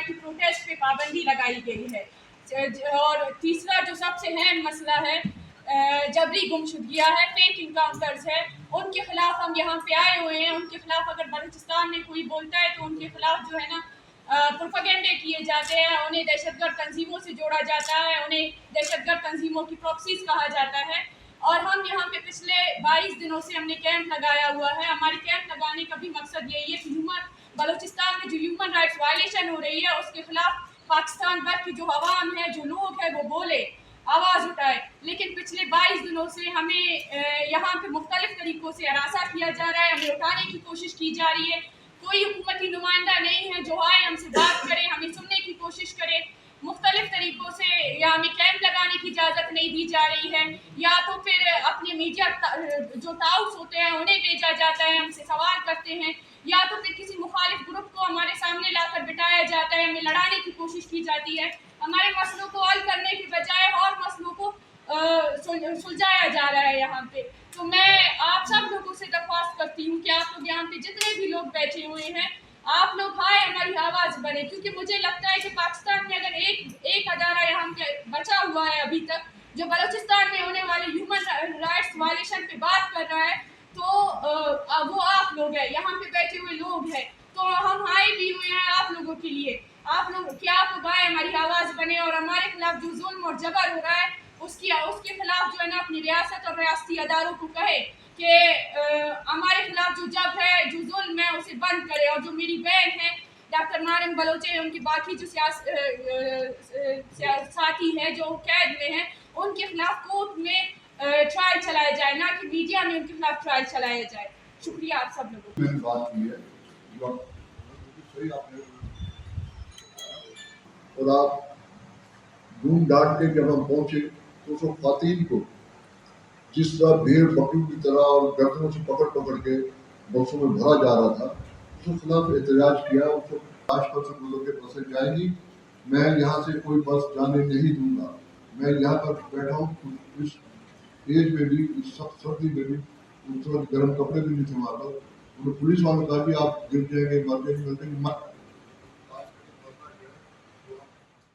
To protest पे पाबंदी लगाई गई है। और तीसरा जो सबसे अहम मसला है जबरी गुमशुदगियाँ है, फेक इनकाउंटर्स है, उनके खिलाफ हम यहाँ पे आए हुए हैं। उनके खिलाफ अगर बलूचिस्तान में कोई बोलता है तो उनके खिलाफ जो है ना प्रोपेगेंडे किए जाते हैं, उन्हें दहशतगर्द तंजीमों से जोड़ा जाता है, उन्हें दहशतगर्द तंजीमों की प्रॉक्सीज कहा जाता है। और हम यहाँ पे पिछले 22 दिनों से हमने कैंप लगाया हुआ है। हमारे कैंप लगाने का भी मकसद यही है कि बलूचिस्तान में जो ह्यूमन राइट्स वायलेशन हो रही है उसके खिलाफ पाकिस्तान भर की जो अवाम है, जो लोग हैं, वो बोले, आवाज़ उठाए। लेकिन पिछले 22 दिनों से हमें यहाँ पे मुख्तलिफ तरीक़ों से हरासा किया जा रहा है, हमें उठाने की कोशिश की जा रही है। कोई हुकूमती नुमाइंदा नहीं है जो आए हमसे बात करे, हमें सुनने की कोशिश करे। मुख्तलिफ तरीक़ों से या हमें कैंप लगाने की इजाज़त नहीं दी जा रही है, या तो फिर अपने मीडिया जो ताउस होते हैं उन्हें भेजा जाता है, हमसे सवाल करते हैं, या तो फिर किसी मुखालिफ ग्रुप को हमारे सामने लाकर बिठाया जाता है, हमें लड़ाने की कोशिश की जाती है। हमारे मसलों को हल करने की बजाय और मसलों को सुलझाया जा रहा है यहाँ पे। तो मैं आप सब लोगों से दरख्वास्त करती हूँ कि आप लोग यहाँ पे जितने भी लोग बैठे हुए हैं, आप लोग आए, हमारी आवाज़ बने। क्योंकि मुझे लगता है कि पाकिस्तान में अगर एक अदारा यहाँ पे बचा हुआ है अभी तक जो बलूचिस्तान में होने वाले ह्यूमन राइट्स वायलेशन पे बात कर रहा है, तो वो आप लोग हैं, यहाँ पे बैठे हुए लोग हैं। तो हम आए भी हुए हैं आप लोगों के लिए। आप लोग क्या आप लोग आए, हमारी आवाज़ बने और हमारे खिलाफ जो जुल्म और जबर हो रहा है उसके खिलाफ जो है ना अपनी रियासत और रियासती अदारों को कहे कि हमारे खिलाफ जो जब है, जो जुल्म है, उसे बंद करे। और जो मेरी बहन है डॉक्टर नारंग बलोच, उनकी बाकी जो साथी हैं जो कैद में हैं, उनके खिलाफ कोर्ट में ट्रायल चलाया जाए, ना कि मीडिया में उनके खिलाफ ट्रायल चलाया जाए। शुक्रिया आप सब लोगों मैंने बात की है सही आपने, और आप ढूंढ डांट के जब हम पहुंचे तो उस खातन को जिस तरह भेड़ बकरी की तरह और गर्दनों से पकड़ पकड़ के बसों में भरा जा रहा था, उसके खिलाफ एहतजाज किया। उसको 5% लोगों के बसें जाएंगी, मैं यहाँ से कोई बस जाने नहीं दूंगा। मैं यहाँ पर बैठा हूँ इस एज में भी, इस सख्त सर्दी में भी, उस वक्त गर्म कपड़े भी नहीं थे वहाँ पर। उन्होंने पुलिस वालों का भी आप गिर जाएंगे, मर जाएंगे,